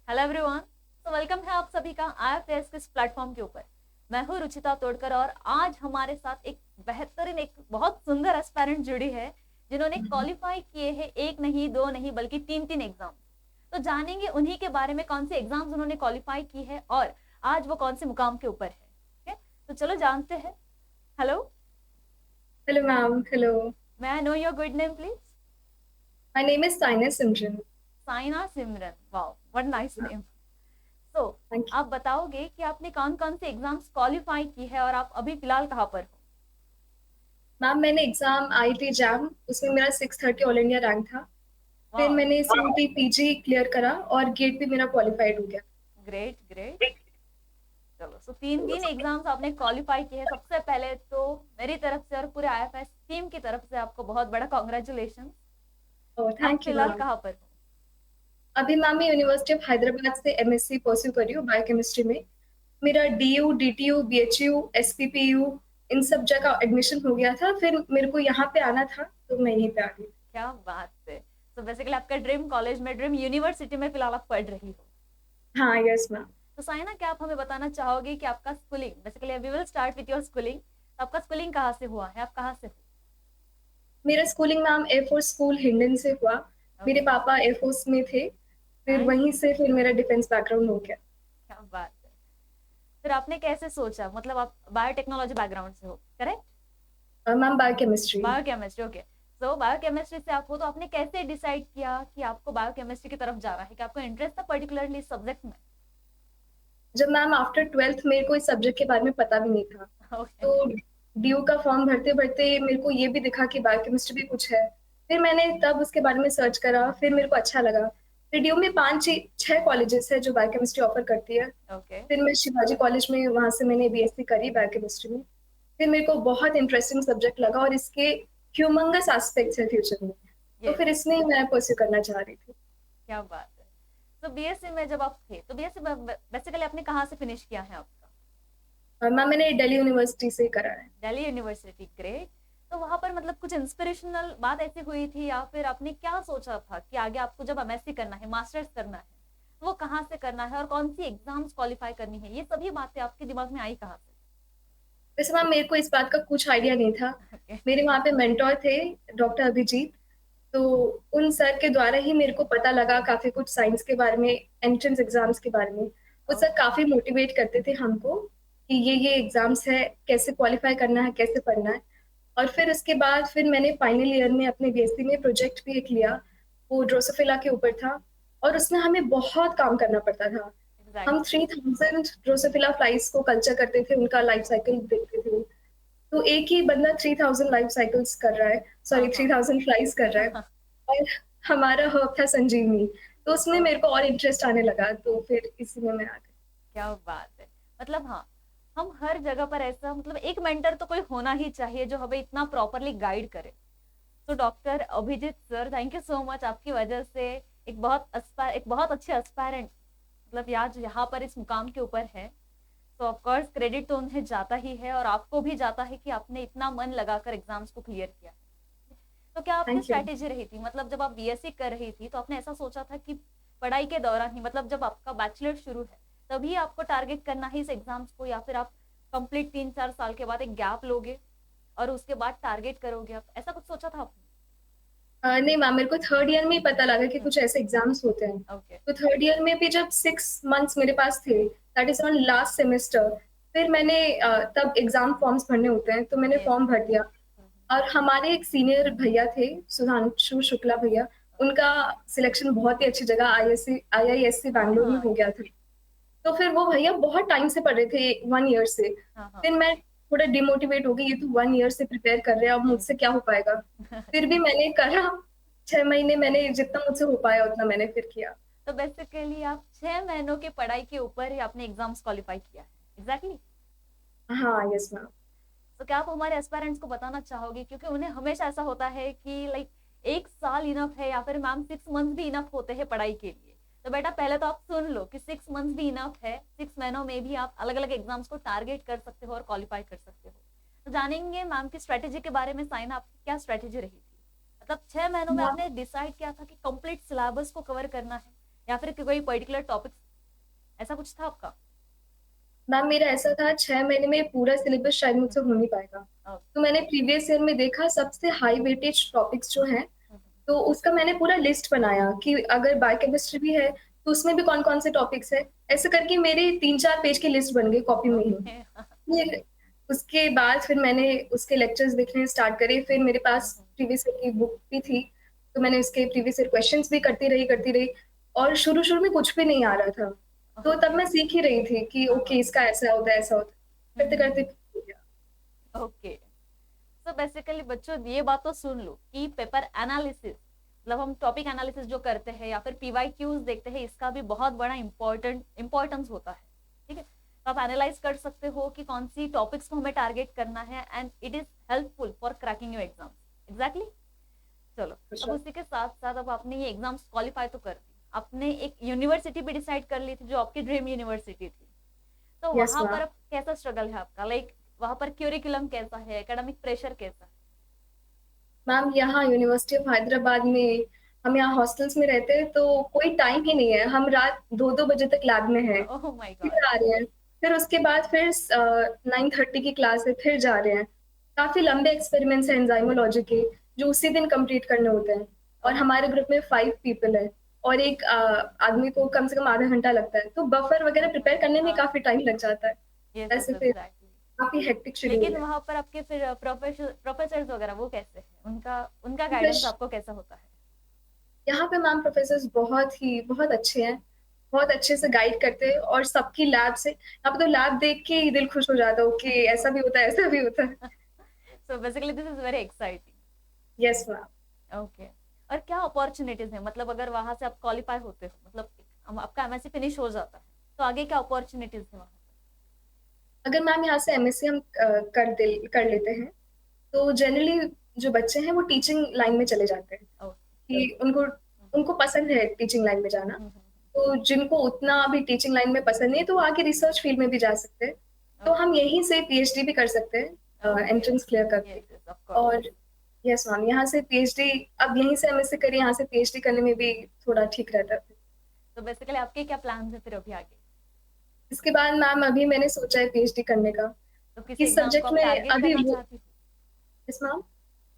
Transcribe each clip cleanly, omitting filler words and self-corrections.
Hello everyone. तो welcome है आप सभी का आईएफएस के इस प्लेटफॉर्म के ऊपर। मैं हूँ रुचिता तोड़कर और आज हमारे साथ एक बेहतरीन एक बहुत सुंदर एस्पायरेंट जुड़ी है जिन्होंने क्वालिफाई किए हैं एक नहीं दो नहीं बल्कि तीन तीन एग्जाम। तो जानेंगे उन्हीं के बारे में कौन से एग्जाम्स उन्होंने क्वालिफाई की है और आज वो कौन से मुकाम के ऊपर है। ठीक है, तो चलो जानते हैं। Hello, Hello, ma'am. Hello. मैं I know your good name please? My name is Saina Simran. Saina Simran, wow what nice name. तो Thank आप बताओगे कि आपने कौन कौन से एग्जाम्स क्वालिफाई की है और आप अभी फिलहाल कहाँ पर हो? you. मैम मैंने एग्जाम IIT जैम उसमें मेरा 630 ऑल इंडिया रैंक था। फिर वाह, मैंने CUT PG क्लियर करा और गेट भी मेरा क्वालिफाइड हो गया। Great great. चलो, सो तीन तीन एग्जाम्स आपने क्वालिफाई किए हैं। सबसे पहले तो मेरी तरफ से और पूरे आईएफएस टीम की तरफ से आपको बहुत बड़ा कॉन्ग्रेचुलेशन। ओह आप थैंक यू फिलहाल मैम। कहाँ पर हो? अभी मैम मैं यूनिवर्सिटी ऑफ हैदराबाद से MSc परस्यू कर रही हूँ बायोकेमिस्ट्री में। मेरा DU DTU BHU SPPU इन सब जगह एडमिशन हो गया था। फिर मेरे को यहाँ पे आना था तो मैं यहीं पे आ गई। क्या बात है। तो बेसिकली आपका ड्रीम कॉलेज में, ड्रीम यूनिवर्सिटी में फिलहाल आप पढ़ रही हो। हाँ यस मैम। तो साइना, क्या आप हमें बताना चाहोगे कि आपका schooling, basically we will start with your schooling. आपका स्कूलिंग कहाँ से हुआ है, आप कहाँ से मेरा schooling ma'am air force school Hindan से हुआ। हो? मेरे ओके, पापा एयरफोर्स में थे। फिर नाइस। वहीं से फिर मेरा डिफेंस बैकग्राउंड हो गया। क्या बात है। फिर आपने कैसे सोचा, मतलब आप बायोटेक्नोलॉजी बैकग्राउंड से हो, correct? Ma'am biochemistry. Biochemistry, okay. So biochemistry से आप हो, तो आपने कैसे डिसाइड किया कि आपको बायोकेमिस्ट्री की तरफ जाना है, कि आपको इंटरेस्ट था पर्टिकुलरली सब्जेक्ट में? जब मैम आफ्टर 12th मेरे को इस सब्जेक्ट के बारे में पता भी नहीं था। ओके, तो DU का फॉर्म भरते भरते मेरे को ये भी दिखा कि बायोकेमिस्ट्री भी कुछ है। फिर मैंने तब उसके बारे में सर्च करा, फिर मेरे को अच्छा लगा। फिर DU में 5 6 कॉलेजेस है जो बायोकेमिस्ट्री ऑफर करती है। ओके। फिर मैं शिवाजी कॉलेज में वहां से मैंने BSc करी बायोकेमिस्ट्री में। फिर मेरे को बहुत इंटरेस्टिंग सब्जेक्ट लगा और इसके ह्यूमंगस एस्पेक्ट्स है फ्यूचर में। तो यस, फिर इसमें मैं परस्यू करना चाह रही थी। क्या बात है। तो बीएससी में जब आप थे तो बीएससी बेसिकली आपने कहाँ से फिनिश किया है आपका? और मैम मैंने दिल्ली यूनिवर्सिटी से करा है। Delhi university, great. तो वहां पर मतलब कुछ इंस्पिरेशनल बात ऐसी हुई थी या फिर आपने क्या सोचा था कि आगे आपको जब एमएससी करना है, मास्टर्स करना है, तो वो कहाँ से करना है और कौन सी एग्जाम्स क्वालिफाई करनी है, ये सभी बातें आपके दिमाग में आई कहाँ वैसे मैम मेरे को इस बात का कुछ आइडिया नहीं था। से? ओके, मेरे वहाँ पे मेंटोर थे, डॉक्टर अभिजीत। तो उन सर के द्वारा ही मेरे को पता लगा काफी कुछ साइंस के बारे में, एंट्रेंस एग्जाम्स के बारे में। वो सर ओके, काफी मोटिवेट करते थे हमको कि ये एग्जाम्स है, कैसे क्वालिफाई करना है, कैसे पढ़ना है। और फिर उसके बाद फिर मैंने फाइनल ईयर में अपने BSc में प्रोजेक्ट भी एक लिया। वो ड्रोसोफिला के ऊपर था और उसमें हमें बहुत काम करना पड़ता था। हम एग्जैक्टली। 3000 ड्रोसोफिला फ्लाइज को कल्चर करते थे, उनका लाइफ साइकिल देखते थे। तो एक ही बंदा 3000 लाइफ साइकिल्स कर रहा है, हाँ सॉरी हाँ। 3000 फ्लाइज कर रहा है। और हमारा हब था संजीवनी। तो उसमें मेरे को ओके, और इंटरेस्ट आने लगा, तो फिर इसी में मैं आ गई। क्या बात है। मतलब हाँ, हम हर जगह पर ऐसा, मतलब एक मेंटर तो कोई होना ही चाहिए जो हमें इतना प्रॉपरली गाइड करे। तो doctor Abhijit sir, thank you so much. आपकी वजह से एक बहुत अच्छे एस्पायरेंट, मतलब आज यहाँ पर इस मुकाम के ऊपर है। तो ऑफ कोर्स क्रेडिट तो उन्हें जाता ही है और आपको भी जाता है कि आपने इतना मन लगाकर एग्जाम्स को क्लियर किया। तो क्या आपकी थैंक यू। स्ट्रैटेजी रही थी, मतलब जब आप बीएससी कर रही थी तो आपने ऐसा सोचा था कि पढ़ाई के दौरान ही, मतलब जब आपका बैचलर शुरू है तभी आपको टारगेट करना है इस एग्जाम्स को, या फिर आप कंप्लीट 3 4 साल के बाद एक गैप लोगे और उसके बाद टारगेट करोगे, आप ऐसा कुछ सोचा था आपने? नहीं मैम, मेरे को थर्ड ईयर में ही पता लगा कि हम्म, कुछ ऐसे एग्जाम्स होते हैं। ओके, तो थर्ड ईयर में भी जब 6 मंथ्स मेरे पास थे, that is on last semester. फिर मैंने तब एग्जाम फॉर्म्स भरने होते हैं, तो मैंने यस, फॉर्म भर दिया। और हमारे एक सीनियर भैया थे, सुधांशु शुक्ला भैया। उनका सिलेक्शन बहुत ही अच्छी जगह IISc बैंगलोर में हाँ हो गया था। तो फिर वो भैया बहुत टाइम से पढ़ रहे थे, 1 ईयर से। हाँ हाँ। फिर मैं थोड़ा डिमोटिवेट हो गई, ये तो 1 ईयर से प्रिपेयर कर रहे हैं, अब हम्म। मुझसे क्या हो पाएगा। फिर भी मैंने करा। 6 महीने मैंने जितना मुझसे हो पाया उतना मैंने फिर किया। तो बेसिकली आप 6 महीनों की पढ़ाई के ऊपर ही आपने एग्जाम्स क्वालिफाई किया है, एग्जैक्टली। हाँ यस मैम। तो क्या आप हमारे एस्पायरेंट्स को बताना चाहोगे, क्योंकि उन्हें हमेशा ऐसा होता है कि लाइक 1 साल इनफ है या फिर मैम 6 मंथ भी इनफ होते हैं पढ़ाई के लिए। तो बेटा पहले तो आप सुन लो कि 6 मंथ भी इनफ है, 6 महीनों में भी आप अलग अलग एग्जाम्स को टारगेट कर सकते हो और क्वालिफाई कर सकते हो। तो जानेंगे मैम की स्ट्रेटेजी के बारे में। साइन, आपकी क्या स्ट्रेटेजी रही थी? मतलब 6 महीनों में मैम आपने डिसाइड किया था कि कंप्लीट सिलेबस को कवर करना है, या फिर कोई पर्टिकुलर टॉपिक, ऐसा कुछ था आपका? मैम मेरा ऐसा था 6 महीने में पूरा सिलेबस शायद मुझसे हो नहीं पाएगा। तो मैंने प्रीवियस ईयर में देखा सबसे हाई वेटेज टॉपिक्स जो हैं, तो उसका मैंने पूरा लिस्ट बनाया कि अगर बायोकेमिस्ट्री भी है तो उसमें भी कौन कौन से टॉपिक्स है। ऐसे करके मेरे 3-4 पेज की लिस्ट बन गई कॉपी में ही। ओके। फिर उसके बाद फिर मैंने उसके लेक्चर्स देखने स्टार्ट करे। फिर मेरे पास प्रीवियस ईयर की बुक भी थी, तो मैंने उसके प्रीवियस ईयर क्वेश्चंस भी करती रही। और शुरू शुरू में कुछ भी नहीं आ रहा था, तो तब मैं सीख ही रही थी कि ओके इसका ऐसा होता है ऐसा होता है, करते करते हो गया। ओके, तो बेसिकली बच्चों ये बात तो सुन लो कि पेपर एनालिसिस, मतलब हम टॉपिक एनालिसिस जो करते हैं या फिर पीवाईक्यूज देखते हैं, इसका भी बहुत बड़ा इंपॉर्टेंस होता है। ठीक है, तो आप एनालाइज कर सकते हो कि कौन सी टॉपिक्स को हमें टारगेट करना है, and it is helpful for cracking your exam. Exactly. चलो, अब उसी के साथ साथ अब आपने ये एग्जाम्स क्वालिफाई तो कर दी, आपने एक यूनिवर्सिटी भी डिसाइड कर ली थी जो आपकी ड्रीम यूनिवर्सिटी थी, तो यस वहां पर मैम। अब कैसा स्ट्रगल है आपका? लाइक वहां पर क्यूरिकुलम कैसा है, एकेडमिक प्रेशर कैसा है? मैम यहाँ यूनिवर्सिटी ऑफ हैदराबाद में हम यहाँ हॉस्टल्स में रहते हैं, तो कोई टाइम ही नहीं है। हम रात 2-2 बजे तक लैब में हैं, ओह माय गॉड। फिर आ रहे हैं। फिर उसके बाद फिर 9:30 की क्लास है, फिर जा रहे हैं। काफी लंबे एक्सपेरिमेंट्स हैं एंजाइमोलॉजी के, जो उसी दिन कंप्लीट करने होते हैं। और हमारे ग्रुप में 5 पीपल है, और एक आदमी को कम से कम आधा घंटा लगता है, तो बफर वगैरह प्रिपेयर करने में हाँ, काफी टाइम लग जाता है। यस यस ऐसे फिर एग्जैक्टली। काफी हेक्टिक शेड्यूल लेकिन है। वहां पर आपके फिर प्रोफेसर्स वगैरह वो कैसे हैं, उनका उनका गाइडेंस प्लस आपको कैसा होता है? यहाँ पे मैम प्रोफेसर्स बहुत अच्छे हैं, बहुत अच्छे से गाइड करते हैं। और सबकी लैब से, यहाँ पे तो लैब देख के ही दिल खुश हो जाता है, ओके ऐसा भी होता है ऐसा भी होता है। So basically this is very exciting. Yes ma'am. Okay, और क्या अपॉर्चुनिटीज है, मतलब अगर वहां से आप क्वालिफाई होते हो, मतलब आपका एमएससी फिनिश हो जाता है, तो आगे क्या अपॉर्चुनिटीज है वहां अगर मैम यहाँ से एमएससी हम कर लेते हैं, तो जनरली जो बच्चे हैं वो टीचिंग लाइन में चले जाते हैं, पर? कि उनको उनको पसंद है टीचिंग लाइन में जाना। तो जिनको उतना अभी टीचिंग लाइन में पसंद नहीं है, तो वो आगे रिसर्च फील्ड में भी जा सकते हैं। तो हम यहीं से पीएचडी भी कर सकते हैं, ओके, एंट्रेंस क्लियर करके। Yes yes of course. और यस मैम, यहाँ से पीएचडी, अब यहीं से एमएससी करें, यहाँ से पीएचडी करने में भी थोड़ा ठीक रहता है। तो बेसिकली आपके क्या प्लान्स है फिर अभी आगे? इसके बाद मैम अभी मैंने सोचा है पीएचडी करने का। तो किसी किस एग्जाम को सब्जेक्ट आप में टारगेट अभी करना वो, चाहती हो? Yes ma'am.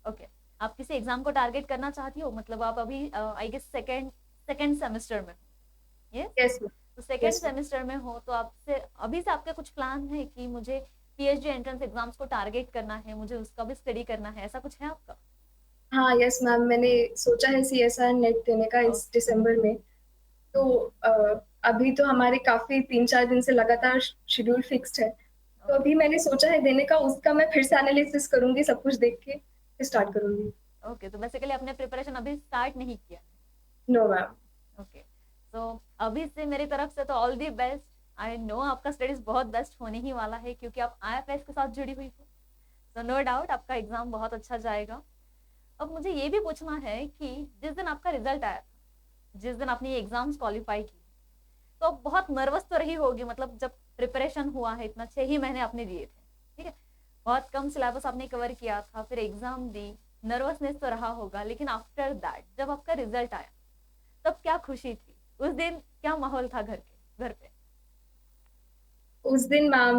ओके, आप किसी एग्जाम को टारगेट करना चाहती हो, मतलब आप अभी I guess second second semester में हो, यस? Yes ma'am. तो सेकंड यस मैम। सेमेस्टर में हो तो आपसे अभी से आपके कुछ प्लान है कि मुझे पीएचडी एंट्रेंस एग्जाम्स को टारगेट करना है, मुझे उसका भी स्टडी करना है, ऐसा कुछ है आपका? हाँ यस मैम, मैंने सोचा है सीएसआर नेट देने का इस ओके। दिसंबर में। तो अभी तो हमारे काफी 3-4 दिन से लगातार शेड्यूल फिक्स्ड है, तो अभी मैंने सोचा है देने का। उसका मैं फिर से एनालिसिस करूंगी, सब कुछ देख के फिर स्टार्ट करूंगी। ओके, तो बेसिकली आपने प्रिपरेशन अभी स्टार्ट नहीं किया? No ma'am. ओके, तो अभी से मेरी तरफ से तो all the best. I know आपका स्टडीज बहुत बेस्ट होने ही वाला है, क्योंकि आप आईएफएस के साथ जुड़ी हुई हो, तो नो डाउट आपका एग्जाम बहुत अच्छा जाएगा। अब मुझे ये भी पूछना है कि जिस दिन आपका रिजल्ट आया था, जिस दिन आपने ये एग्जाम्स क्वालिफाई की, तो आप बहुत नर्वस तो रही होगी, मतलब जब प्रिपरेशन हुआ है, इतना 6 ही महीने आपने दिए थे, ठीक है, बहुत कम सिलेबस आपने कवर किया था, फिर एग्जाम दी, नर्वसनेस तो रहा होगा, लेकिन आफ्टर दैट जब आपका रिजल्ट आया, तब क्या खुशी थी उस दिन, क्या माहौल था घर पे? उस दिन मैम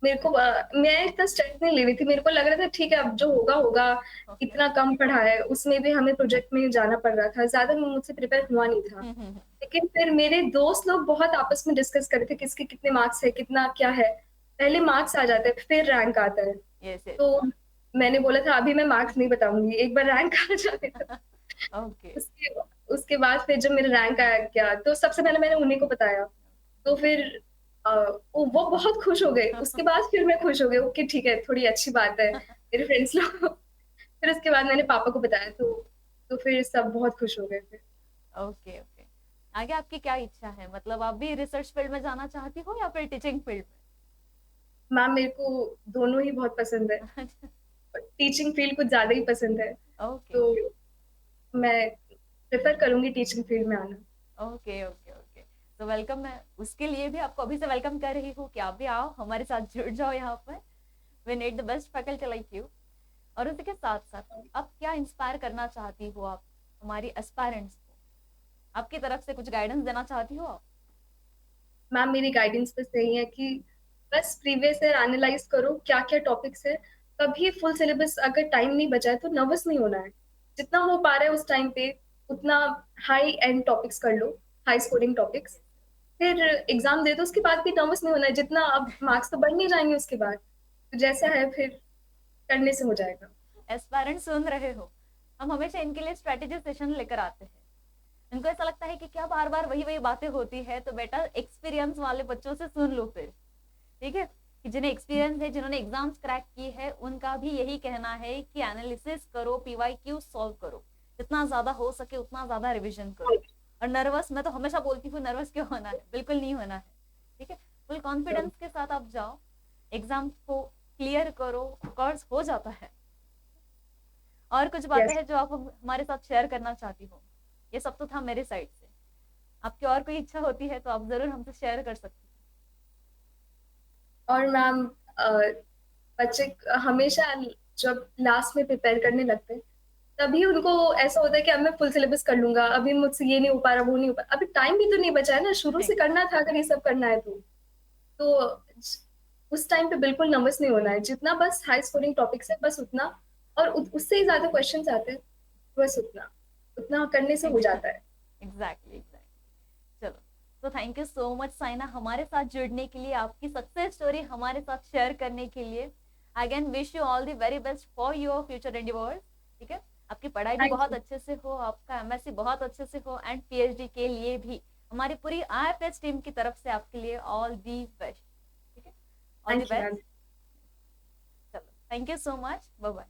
मैं इतना स्ट्रेस नहीं ले रही थी। मेरे को लग रहा था ठीक है, अब जो होगा होगा। ओके। इतना कम पढ़ा है, उसमें भी हमें प्रोजेक्ट में जाना पड़ रहा था, ज्यादा मुझसे प्रिपेयर हुआ नहीं था। हम्म। लेकिन फिर मेरे दोस्त लोग बहुत आपस में डिस्कस कर रहे थे किसके कितने मार्क्स है, कितना क्या है। पहले मार्क्स आ जाते हैं, फिर रैंक आता है। Yes yes. तो मैंने बोला था अभी मैं मार्क्स नहीं बताऊंगी, एक बार रैंक आ जाए तो। ओके। उसके उसके बाद फिर जब मेरा रैंक आया क्या, तो सबसे पहले मैंने उन्हीं को बताया। तो फिर वो बहुत खुश हो गए। उसके बाद फिर मैं खुश हो गई, ओके ठीक है, थोड़ी अच्छी बात है, मेरे फ्रेंड्स लोग। फिर उसके बाद मैंने पापा को बताया, तो फिर सब बहुत खुश हो गए फिर। ओके ओके, आगे आपकी क्या इच्छा है, मतलब आप भी रिसर्च फील्ड में जाना चाहती हो या फिर टीचिंग फील्ड मैम मेरे को दोनों ही बहुत पसंद है, में? टीचिंग फील्ड कुछ ज्यादा ही पसंद है। ओके तो मैं प्रेफर करूंगी टीचिंग फील्ड में आना। ओके ओके ओके, तो वेलकम। मैं उसके लिए भी आपको अभी से वेलकम कर रही हूँ कि आप भी आओ, हमारे साथ जुड़ जाओ यहाँ पर। We need the best faculty like you. और उसी के साथ साथ आप क्या इंस्पायर करना चाहती हो आप हमारी एस्पायरेंट्स को? आपकी तरफ से कुछ गाइडेंस देना चाहती हो आप? मैम मेरी गाइडेंस बस यही है कि बस प्रीवियस ईयर एनालाइज करो क्या क्या टॉपिक्स है। कभी फुल सिलेबस अगर टाइम नहीं बचा है तो नर्वस नहीं होना है। जितना हो पा रहा है उस टाइम पे उतना हाई एंड टॉपिक्स कर लो, हाई स्कोरिंग टॉपिक्स। फिर एग्जाम दे दो, उसके बाद भी नर्वस नहीं होना है। जितना अब मार्क्स तो बढ़ नहीं जाएंगे उसके बाद, तो जैसा है फिर करने से हो जाएगा। एस्पायरेंट सुन रहे हो, हम हमेशा इनके लिए स्ट्रेटेजी सेशन लेकर आते हैं। इनको ऐसा लगता है कि क्या बार बार वही वही बातें होती है, तो बेटा एक्सपीरियंस वाले बच्चों से सुन लो फिर, ठीक है? कि जिन्हें एक्सपीरियंस है, जिन्होंने एग्जाम्स क्रैक की है, उनका भी यही कहना है कि एनालिसिस करो, पीवाईक्यू सॉल्व करो, जितना ज्यादा हो सके उतना ज्यादा रिवीजन करो। और नर्वस, मैं तो हमेशा बोलती हूँ, नर्वस क्यों होना है, बिल्कुल नहीं होना है, ठीक है? फुल कॉन्फिडेंस के साथ आप जाओ, एग्जाम को क्लियर करो, कोर्स हो जाता है। और कुछ बातें यस। हैं जो आप हमारे साथ शेयर करना चाहती हो? ये सब तो था मेरे साइड से, आपकी और कोई इच्छा होती है तो आप जरूर हमसे शेयर कर सकती और मैम बच्चे हमेशा जब लास्ट में प्रिपेयर करने लगते हैं तभी उनको ऐसा होता है कि अब मैं फुल सिलेबस कर लूंगा, अभी मुझसे ये नहीं हो पा रहा, वो नहीं हो पा रहा। अभी टाइम भी तो नहीं बचा है ना, शुरू हैं। से करना था अगर ये सब करना है तो उस टाइम पे बिल्कुल नर्वस नहीं होना है। जितना बस हाई स्कोरिंग टॉपिक्स है बस उतना, और उससे ही ज्यादा क्वेश्चंस आते हैं, बस उतना उतना करने से हो जाता है। Exactly exactly. चलो, तो thank you so much Saina, हमारे साथ जुड़ने के लिए, आपकी सक्सेस स्टोरी हमारे साथ शेयर करने के लिए। Again wish you all the very best for your future endeavours, ठीक है? आपकी पढ़ाई भी थैंक बहुत यू। अच्छे से हो, आपका एमएससी बहुत अच्छे से हो, एंड पीएचडी के लिए भी हमारी पूरी आईएफएस टीम की तरफ से आपके लिए ऑल दी बेस्ट, ठीक है? All the thank you ma'am. Best. चलो, thank you so much, bye bye.